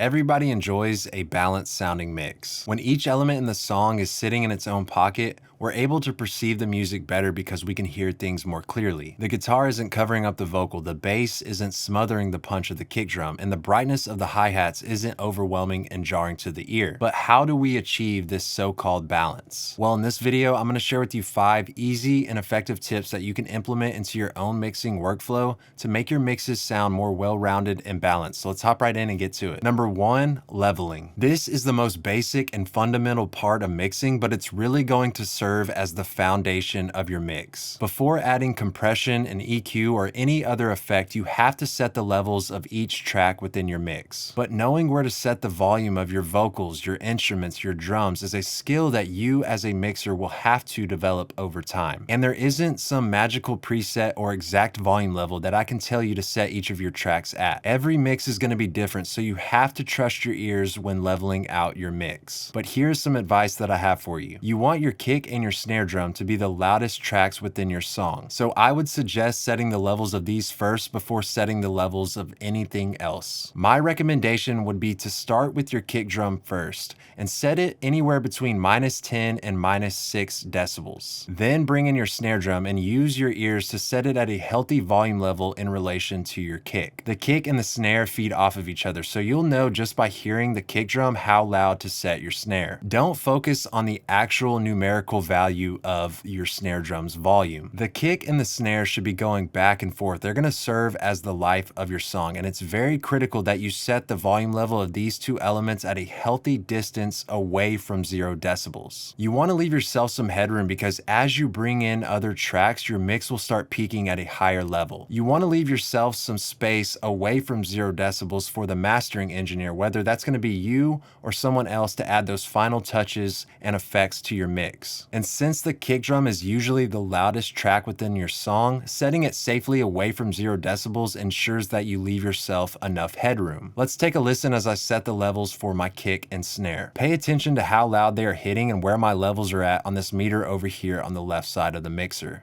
Everybody enjoys a balanced sounding mix. When each element in the song is sitting in its own pocket, we're able to perceive the music better because we can hear things more clearly. The guitar isn't covering up the vocal, the bass isn't smothering the punch of the kick drum, and the brightness of the hi-hats isn't overwhelming and jarring to the ear. But how do we achieve this so-called balance? Well, in this video, I'm going to share with you 5 easy and effective tips that you can implement into your own mixing workflow to make your mixes sound more well-rounded and balanced. So let's hop right in and get to it. Number 1, leveling. This is the most basic and fundamental part of mixing, but it's really going to serve as the foundation of your mix. Before adding compression and EQ or any other effect, you have to set the levels of each track within your mix. But knowing where to set the volume of your vocals, your instruments, your drums is a skill that you as a mixer will have to develop over time. And there isn't some magical preset or exact volume level that I can tell you to set each of your tracks at. Every mix is going to be different, so you have to trust your ears when leveling out your mix. But here's some advice that I have for you. You want your kick and your snare drum to be the loudest tracks within your song. So I would suggest setting the levels of these first before setting the levels of anything else. My recommendation would be to start with your kick drum first and set it anywhere between -10 and -6 decibels. Then bring in your snare drum and use your ears to set it at a healthy volume level in relation to your kick. The kick and the snare feed off of each other, so you'll know just by hearing the kick drum how loud to set your snare. Don't focus on the actual numerical value of your snare drum's volume. The kick and the snare should be going back and forth. They're going to serve as the life of your song, and it's very critical that you set the volume level of these two elements at a healthy distance away from 0 decibels. You want to leave yourself some headroom because as you bring in other tracks, your mix will start peaking at a higher level. You want to leave yourself some space away from 0 decibels for the mastering engineer, whether that's going to be you or someone else, to add those final touches and effects to your mix. And since the kick drum is usually the loudest track within your song, setting it safely away from 0 decibels ensures that you leave yourself enough headroom. Let's take a listen as I set the levels for my kick and snare. Pay attention to how loud they are hitting and where my levels are at on this meter over here on the left side of the mixer.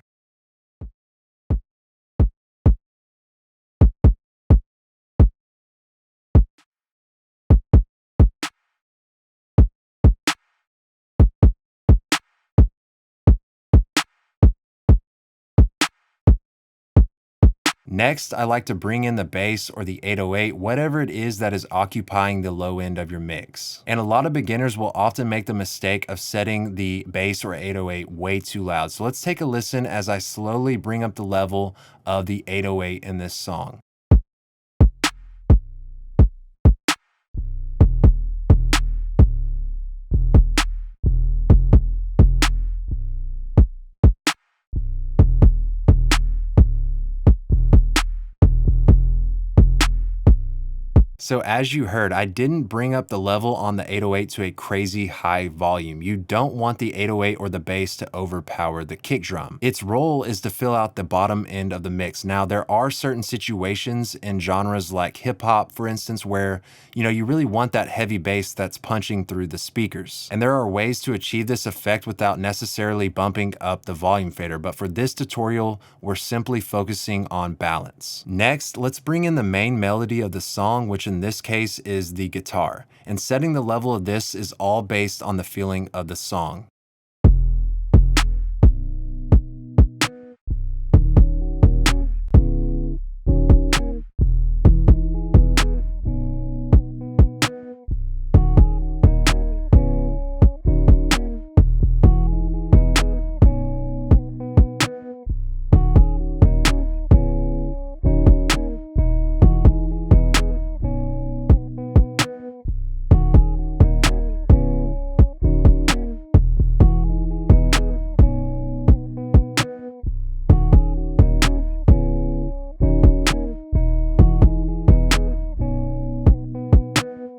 Next, I like to bring in the bass or the 808, whatever it is that is occupying the low end of your mix. And a lot of beginners will often make the mistake of setting the bass or 808 way too loud. So let's take a listen as I slowly bring up the level of the 808 in this song. So as you heard, I didn't bring up the level on the 808 to a crazy high volume. You don't want the 808 or the bass to overpower the kick drum. Its role is to fill out the bottom end of the mix. Now, there are certain situations in genres like hip hop, for instance, where you really want that heavy bass that's punching through the speakers. And there are ways to achieve this effect without necessarily bumping up the volume fader. But for this tutorial, we're simply focusing on balance. Next, let's bring in the main melody of the song, which in this case is the guitar. And setting the level of this is all based on the feeling of the song.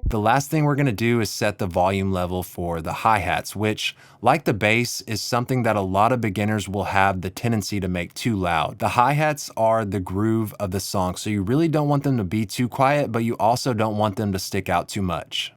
The last thing we're going to do is set the volume level for the hi-hats, which, like the bass, is something that a lot of beginners will have the tendency to make too loud. The hi-hats are the groove of the song, so you really don't want them to be too quiet, but you also don't want them to stick out too much.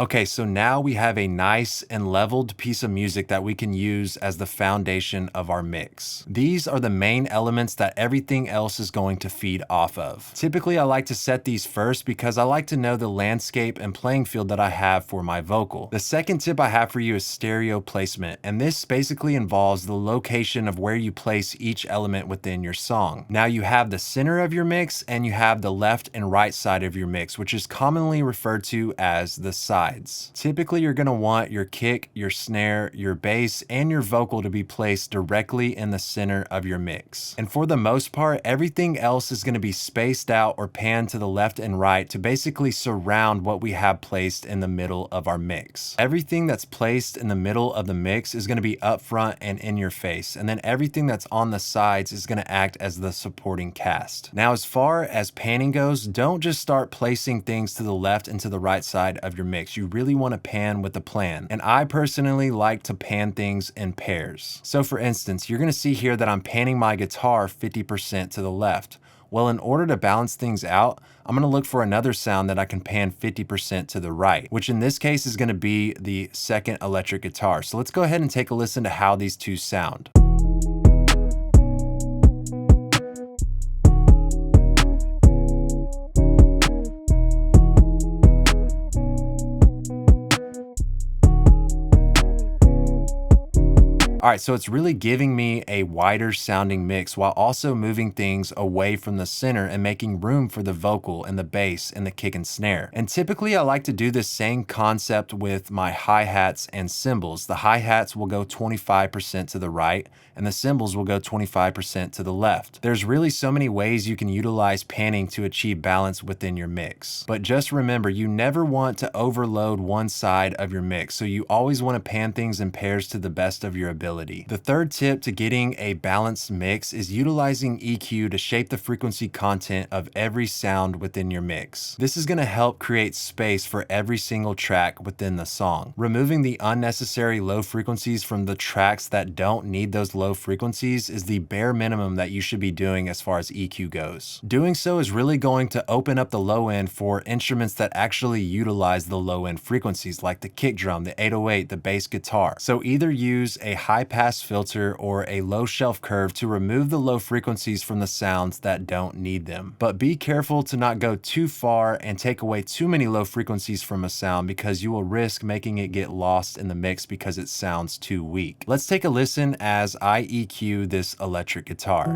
Okay, so now we have a nice and leveled piece of music that we can use as the foundation of our mix. These are the main elements that everything else is going to feed off of. Typically, I like to set these first because I like to know the landscape and playing field that I have for my vocal. The second tip I have for you is stereo placement, and this basically involves the location of where you place each element within your song. Now you have the center of your mix and you have the left and right side of your mix, which is commonly referred to as the side. Typically, you're going to want your kick, your snare, your bass, and your vocal to be placed directly in the center of your mix. And for the most part, everything else is going to be spaced out or panned to the left and right to basically surround what we have placed in the middle of our mix. Everything that's placed in the middle of the mix is going to be up front and in your face, and then everything that's on the sides is going to act as the supporting cast. Now, as far as panning goes, don't just start placing things to the left and to the right side of your mix. You really want to pan with a plan. And I personally like to pan things in pairs. So for instance, you're going to see here that I'm panning my guitar 50% to the left. Well, in order to balance things out, I'm going to look for another sound that I can pan 50% to the right, which in this case is going to be the second electric guitar. So let's go ahead and take a listen to how these two sound. All right, so it's really giving me a wider sounding mix while also moving things away from the center and making room for the vocal and the bass and the kick and snare. And typically I like to do this same concept with my hi-hats and cymbals. The hi-hats will go 25% to the right and the cymbals will go 25% to the left. There's really so many ways you can utilize panning to achieve balance within your mix. But just remember, you never want to overload one side of your mix, so you always want to pan things in pairs to the best of your ability. The third tip to getting a balanced mix is utilizing EQ to shape the frequency content of every sound within your mix. This is going to help create space for every single track within the song. Removing the unnecessary low frequencies from the tracks that don't need those low frequencies is the bare minimum that you should be doing as far as EQ goes. Doing so is really going to open up the low end for instruments that actually utilize the low end frequencies like the kick drum, the 808, the bass guitar. So either use a high pass filter or a low shelf curve to remove the low frequencies from the sounds that don't need them. But be careful to not go too far and take away too many low frequencies from a sound, because you will risk making it get lost in the mix because it sounds too weak. Let's take a listen as I EQ this electric guitar.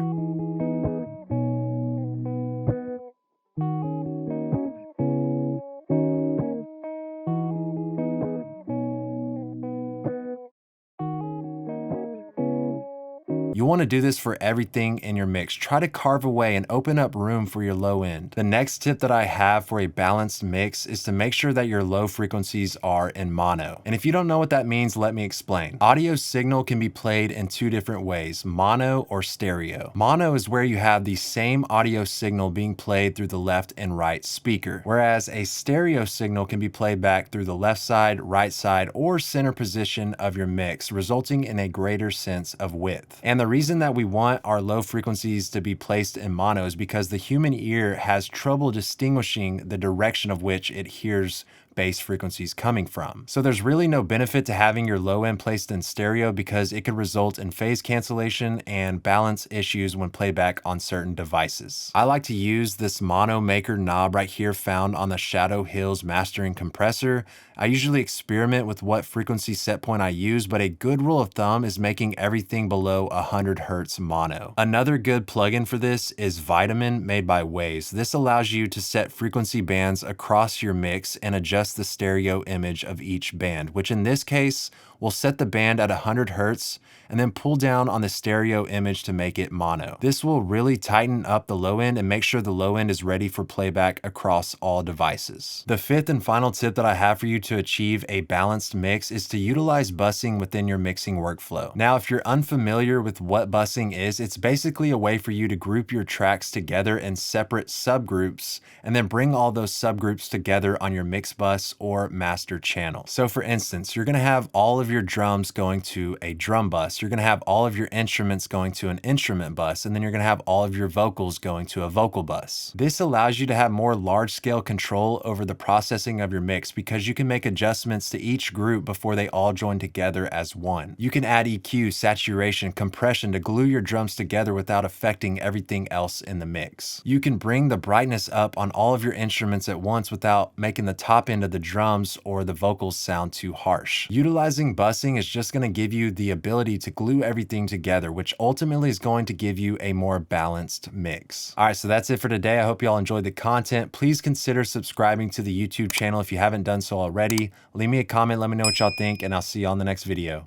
You want to do this for everything in your mix. Try to carve away and open up room for your low end. The next tip that I have for a balanced mix is to make sure that your low frequencies are in mono. And if you don't know what that means, let me explain. Audio signal can be played in two different ways, mono or stereo. Mono is where you have the same audio signal being played through the left and right speaker, whereas a stereo signal can be played back through the left side, right side, or center position of your mix, resulting in a greater sense of width. And the reason that we want our low frequencies to be placed in mono is because the human ear has trouble distinguishing the direction of which it hears bass frequencies coming from. So there's really no benefit to having your low end placed in stereo, because it could result in phase cancellation and balance issues when playback on certain devices. I like to use this mono maker knob right here found on the Shadow Hills mastering compressor. I usually experiment with what frequency set point I use, but a good rule of thumb is making everything below 100 Hertz mono. Another good plugin for this is Vitamin, made by Waves. This allows you to set frequency bands across your mix and adjust the stereo image of each band, which in this case will set the band at 100 Hertz and then pull down on the stereo image to make it mono. This will really tighten up the low end and make sure the low end is ready for playback across all devices. The fifth and final tip that I have for you to achieve a balanced mix is to utilize bussing within your mixing workflow. Now, if you're unfamiliar with what bussing is, it's basically a way for you to group your tracks together in separate subgroups and then bring all those subgroups together on your mix bus bus or master channel. So for instance, you're gonna have all of your drums going to a drum bus, you're gonna have all of your instruments going to an instrument bus, and then you're gonna have all of your vocals going to a vocal bus. This allows you to have more large-scale control over the processing of your mix because you can make adjustments to each group before they all join together as one. You can add EQ, saturation, compression to glue your drums together without affecting everything else in the mix. You can bring the brightness up on all of your instruments at once without making the top end of the drums or the vocals sound too harsh. Utilizing busing is just going to give you the ability to glue everything together, which ultimately is going to give you a more balanced mix. All right, so that's it for today. I hope y'all enjoyed the content. Please consider subscribing to the YouTube channel if you haven't done so already. Leave me a comment, let me know what y'all think, and I'll see you on the next video.